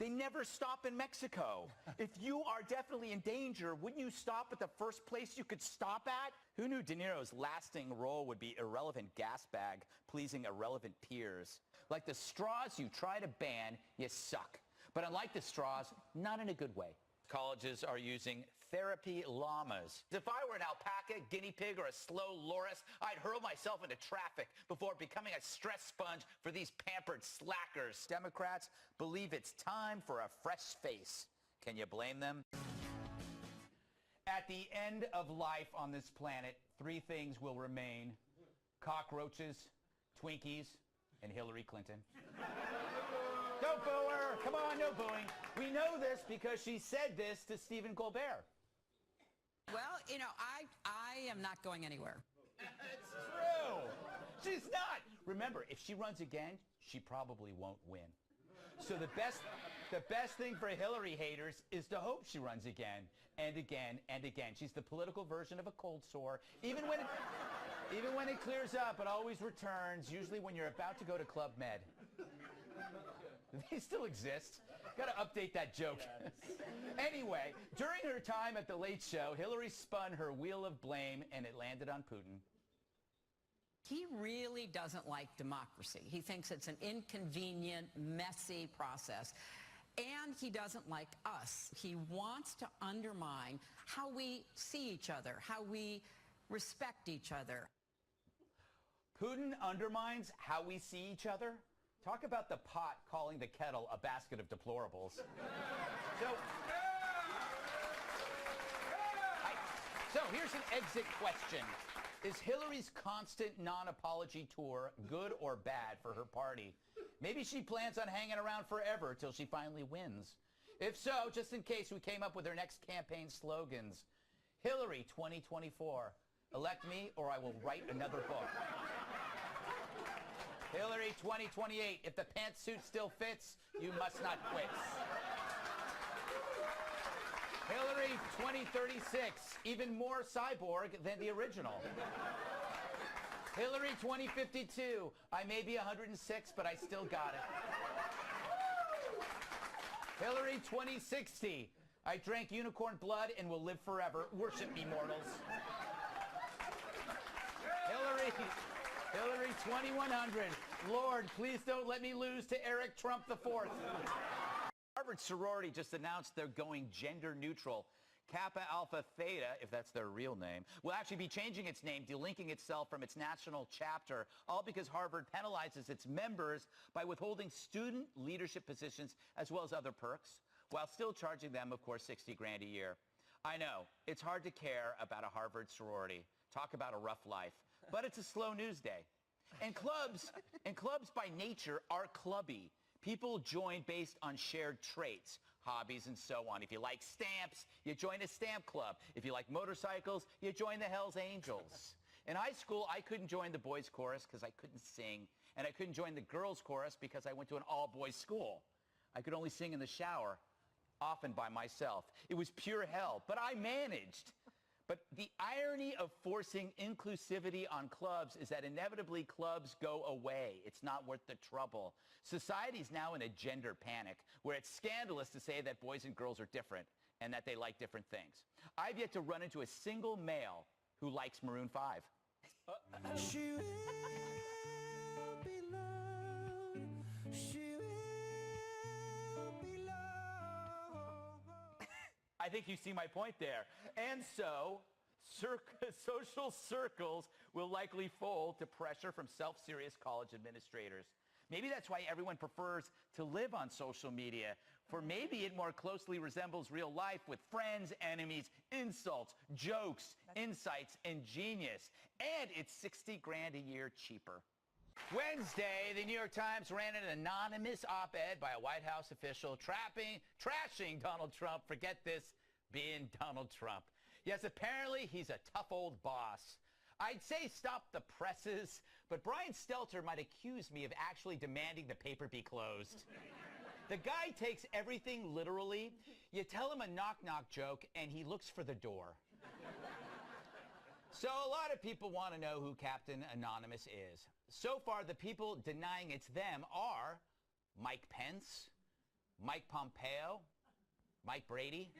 They never stop in Mexico. If you are definitely in danger, wouldn't you stop at the first place you could stop at? Who knew De Niro's lasting role would be irrelevant gas bag, pleasing irrelevant peers? Like the straws you try to ban, you suck. But unlike the straws, not in a good way. Colleges are using therapy llamas. If I were an alpaca, guinea pig, or a slow loris, I'd hurl myself into traffic before becoming a stress sponge for these pampered slackers. Democrats believe it's time for a fresh face. Can you blame them? At the end of life on this planet, three things will remain: cockroaches, Twinkies, and Hillary Clinton. Don't boo her. Come on, no booing. We know this because she said this to Stephen Colbert. Well, you know, I am not going anywhere. It's true. She's not. Remember, if she runs again, she probably won't win. So the best thing for Hillary haters is to hope she runs again and again and again. She's the political version of a cold sore. Even when it clears up, it always returns, usually when you're about to go to Club Med. They still exist. Got to update that joke. Yes. Anyway, during her time at The Late Show, Hillary spun her wheel of blame, and it landed on Putin. He really doesn't like democracy. He thinks it's an inconvenient, messy process. And he doesn't like us. He wants to undermine how we see each other, how we respect each other. Putin undermines how we see each other? Talk about the pot calling the kettle a basket of deplorables. So here's an exit question. Is Hillary's constant non-apology tour good or bad for her party? Maybe she plans on hanging around forever till she finally wins. If so, just in case, we came up with her next campaign slogans. Hillary 2024. Elect me or I will write another book. Hillary 2028. If the pantsuit still fits, you must not quit. Hillary 2036. Even more cyborg than the original. Hillary 2052. I may be 106, but I still got it. Hillary 2060. I drank unicorn blood and will live forever. Worship me, mortals. Hillary 2100. Lord, please don't let me lose to Eric Trump IV. Harvard sorority just announced they're going gender neutral. Kappa Alpha Theta, if that's their real name, will actually be changing its name, delinking itself from its national chapter, all because Harvard penalizes its members by withholding student leadership positions as well as other perks, while still charging them, of course, $60,000 a year. I know, it's hard to care about a Harvard sorority. Talk about a rough life. But it's a slow news day. And clubs by nature are clubby. People join based on shared traits, hobbies, and so on. If you like stamps, you join a stamp club. If you like motorcycles, you join the Hells Angels. In high school, I couldn't join the boys' chorus because I couldn't sing, and I couldn't join the girls' chorus because I went to an all-boys school. I could only sing in the shower, often by myself. It was pure hell, but I managed. But the irony of forcing inclusivity on clubs is that inevitably clubs go away. It's not worth the trouble. Society's now in a gender panic where it's scandalous to say that boys and girls are different and that they like different things. I've yet to run into a single male who likes Maroon 5. She will be loved. She will be loved. I think you see my point there. And so, social circles will likely fold to pressure from self-serious college administrators. Maybe that's why everyone prefers to live on social media, for maybe it more closely resembles real life with friends, enemies, insults, jokes, insights, and genius. And it's $60,000 a year cheaper. Wednesday, the New York Times ran an anonymous op-ed by a White House official trashing Donald Trump. Forget this, being Donald Trump. Yes, apparently he's a tough old boss. I'd say stop the presses, but Brian Stelter might accuse me of actually demanding the paper be closed. The guy takes everything literally. You tell him a knock-knock joke, and he looks for the door. So a lot of people want to know who Captain Anonymous is. So far, the people denying it's them are Mike Pence, Mike Pompeo, Mike Brady,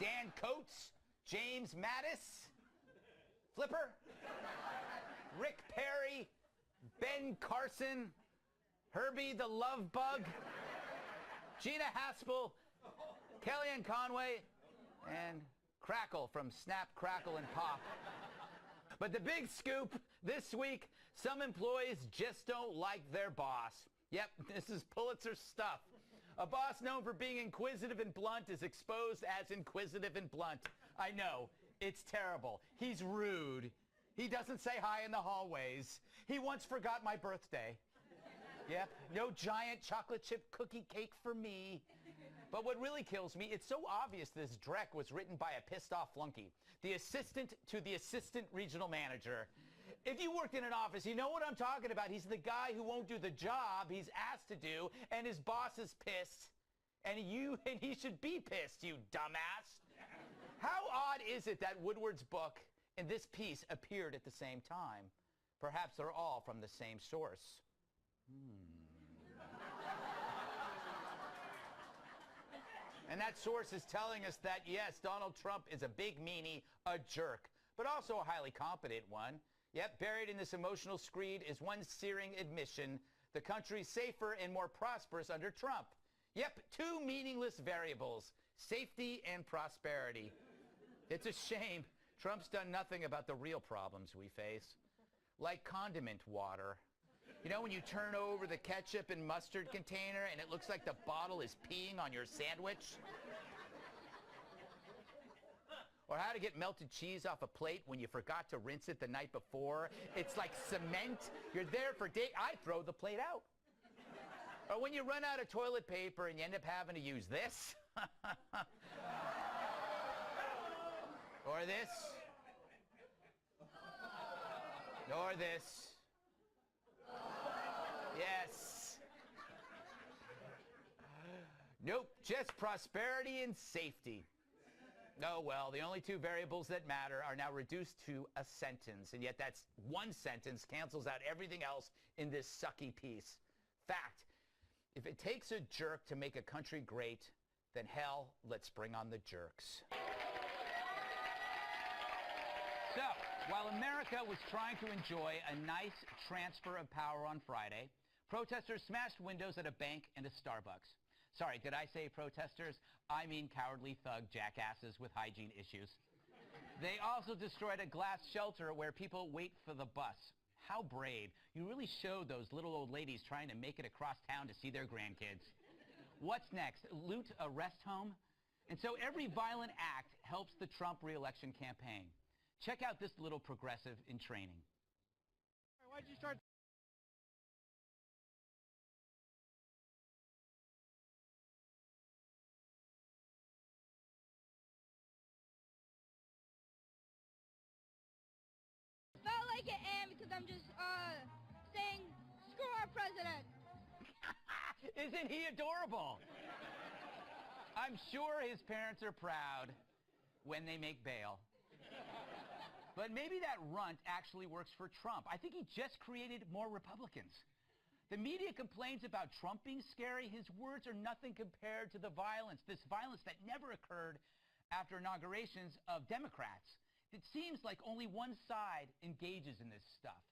Dan Coates, James Mattis, Flipper, Rick Perry, Ben Carson, Herbie the Love Bug, Gina Haspel, Kellyanne Conway, and Crackle from Snap, Crackle, and Pop. But the big scoop this week, some employees just don't like their boss. Yep, this is Pulitzer stuff. A boss known for being inquisitive and blunt is exposed as inquisitive and blunt. I know, it's terrible. He's rude. He doesn't say hi in the hallways. He once forgot my birthday. Yep, no giant chocolate chip cookie cake for me. But what really kills me, it's so obvious this dreck was written by a pissed off flunky. The assistant to the assistant regional manager. If you worked in an office, you know what I'm talking about. He's the guy who won't do the job he's asked to do, and his boss is pissed. And he should be pissed, you dumbass. How odd is it that Woodward's book and this piece appeared at the same time? Perhaps they're all from the same source. And that source is telling us that, yes, Donald Trump is a big meanie, a jerk, but also a highly competent one. Yep, buried in this emotional screed is one searing admission. The country's safer and more prosperous under Trump. Yep, two meaningless variables, safety and prosperity. It's a shame Trump's done nothing about the real problems we face, like condiment water. You know, when you turn over the ketchup and mustard container and it looks like the bottle is peeing on your sandwich? Or how to get melted cheese off a plate when you forgot to rinse it the night before. It's like cement. You're there for days. I throw the plate out. Or when you run out of toilet paper and you end up having to use this. Or this. Or this. Yes. Nope, just prosperity and safety. Oh, well, the only two variables that matter are now reduced to a sentence, and yet that's one sentence cancels out everything else in this sucky piece. Fact, if it takes a jerk to make a country great, then hell, let's bring on the jerks. So, while America was trying to enjoy a nice transfer of power on Friday, protesters smashed windows at a bank and a Starbucks. Sorry, did I say protesters? I mean cowardly thug jackasses with hygiene issues. They also destroyed a glass shelter where people wait for the bus. How brave. You really showed those little old ladies trying to make it across town to see their grandkids. What's next? Loot a rest home? And so every violent act helps the Trump re-election campaign. Check out this little progressive in training. Why'd you start? Felt like it and because I'm just saying screw our president. Isn't he adorable? I'm sure his parents are proud when they make bail. But maybe that runt actually works for Trump. I think he just created more Republicans. The media complains about Trump being scary. His words are nothing compared to the violence, this violence that never occurred after inaugurations of Democrats. It seems like only one side engages in this stuff.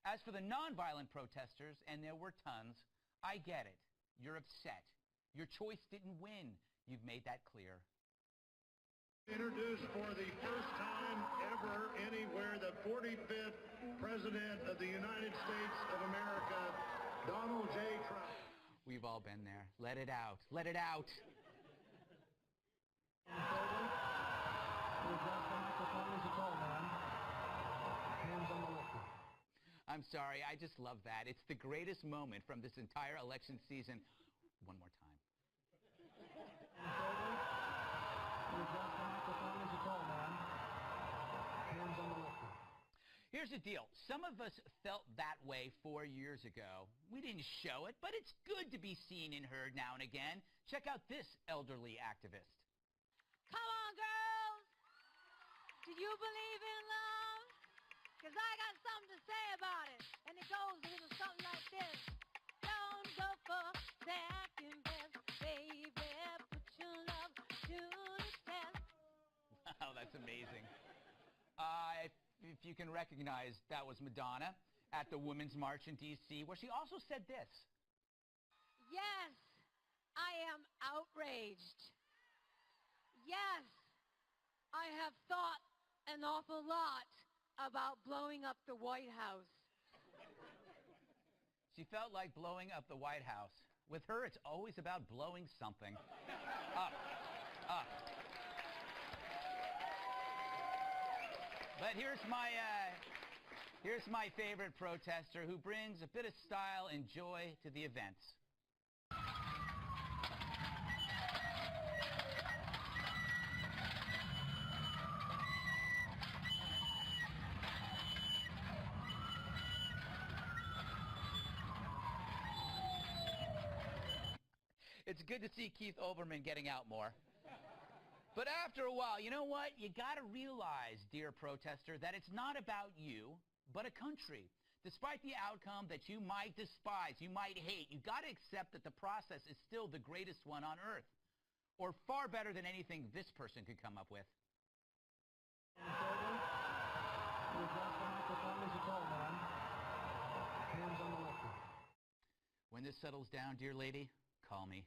As for the nonviolent protesters, and there were tons, I get it. You're upset. Your choice didn't win. You've made that clear. Introduced for the first time ever anywhere the 45th President of the United States of America, Donald J. Trump. We've all been there. Let it out. Let it out. I'm sorry. I just love that. It's the greatest moment from this entire election season. One more time. Here's the deal. Some of us felt that way 4 years ago. We didn't show it, but it's good to be seen and heard now and again. Check out this elderly activist. Come on, girls. Do you believe in love? Because I got something to say about it. And it goes a little something like this. Don't go for the acting best. that's amazing. If you can recognize, that was Madonna at the Women's March in D.C., where she also said this. Yes, I am outraged. Yes, I have thought an awful lot about blowing up the White House. She felt like blowing up the White House. With her, it's always about blowing something up. But here's my favorite protester who brings a bit of style and joy to the events. It's good to see Keith Olbermann getting out more. But after a while, you know what? You gotta realize, dear protester, that it's not about you, but a country. Despite the outcome that you might despise, you might hate, you gotta accept that the process is still the greatest one on earth. Or far better than anything this person could come up with. When this settles down, dear lady, call me.